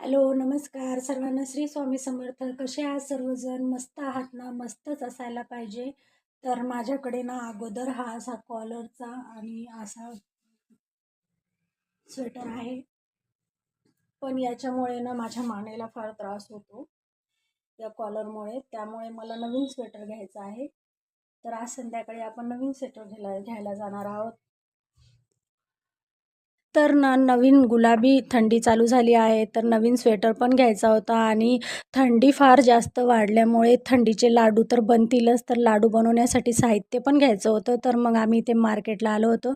Hello, नमस्कार सर्वांना. श्री स्वामी समर्थ. कसे आहात सर्वजण? मस्त आहात ना? मस्तच असायला पाहिजे. तर माझ्याकडे ना अगोदर हा असा कॉलरचा आणि असा स्वेटर आहे, पण याच्यामुळे ना माझ्या मानेला फार त्रास होतो या कॉलरमुळे. त्यामुळे मला नवीन स्वेटर घ्यायचा आहे. तर आज संध्याकाळी आपण नवीन स्वेटर घ्यायला जाणार आहोत. तर ना नवीन गुलाबी थंडी चालू झाली आहे, तर नवीन स्वेटर पण घ्यायचा होता आणि थंडी फार जास्त वाढल्यामुळे थंडीचे लाडू तर बनतीलच, तर लाडू बनवण्यासाठी साहित्य पण घ्यायचं होतं. तर मग आम्ही इथे मार्केटला आलो होतो.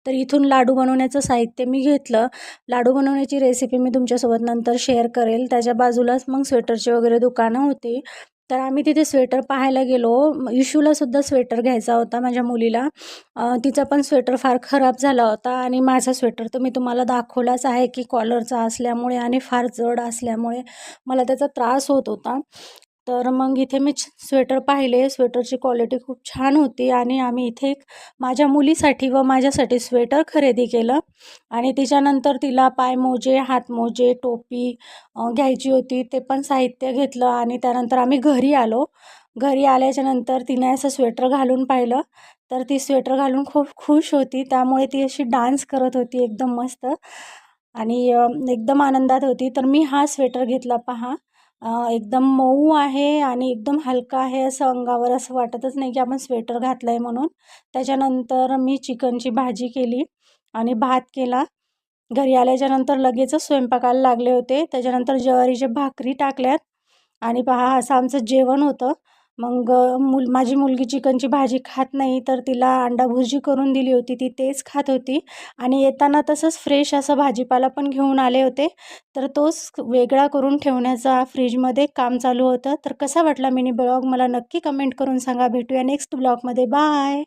तर इथून लाडू बनवण्याचं साहित्य मी घेतलं. लाडू बनवण्याची रेसिपी मी तुमच्यासोबत नंतर शेअर करेल. त्याच्या बाजूलाच मग स्वेटरचे वगैरे दुकानं होती. तर आम्ही तिथे स्वेटर पाहायला गेलो. इशूलासुद्धा स्वेटर घ्यायचा होता, माझ्या मुलीला. तिचा पण स्वेटर फार खराब झाला होता आणि माझा स्वेटर तर मी तुम्हाला दाखवलाच आहे की कॉलरचा असल्यामुळे आणि फार जड असल्यामुळे मला त्याचा त्रास होत होता. तर मग इथे मी स्वेटर पाहिले. स्वेटरची क्वालिटी खूप छान होती आणि आम्ही इथे एक माझ्या मुलीसाठी व माझ्यासाठी स्वेटर खरेदी केलं आणि त्याच्यानंतर तिला पायमोजे, हातमोजे, टोपी घ्यायची होती. ते पण साहित्य घेतलं आणि त्यानंतर आम्ही घरी आलो. घरी आल्याच्यानंतर तिने असं स्वेटर घालून पाहिलं, तर ती स्वेटर घालून खूप खुश होती. त्यामुळे ती अशी डान्स करत होती एकदम मस्त आणि एकदम आनंदात होती. तर मी हा स्वेटर घेतला पहा. एकदम मऊ आहे आणि एकदम हलका आहे. असं अंगावर असं वाटतच नाही की आपण स्वेटर घातलं आहे म्हणून. त्याच्यानंतर मी चिकनची भाजी केली आणि भात केला. घरी आल्याच्यानंतर लगेचच स्वयंपाकाला लागले होते. त्याच्यानंतर ज्वारीच्या भाकरी टाकल्यात आणि पहा असं आमचं जेवण होतं. मग माझी मुलगी चिकनची भाजी खात नाही, तर तिला अंडा भुर्जी करून दिली होती. ती तेच खात होती आणि येताना तसंच फ्रेश असा भाजीपाला पण घेऊन आले होते. तर तोच वेगळा करून ठेवण्याचा फ्रीजमध्ये काम चालू होतं. तर कसा वाटला मिनी ब्लॉग मला नक्की कमेंट करून सांगा. भेटूया नेक्स्ट ब्लॉगमध्ये. बाय.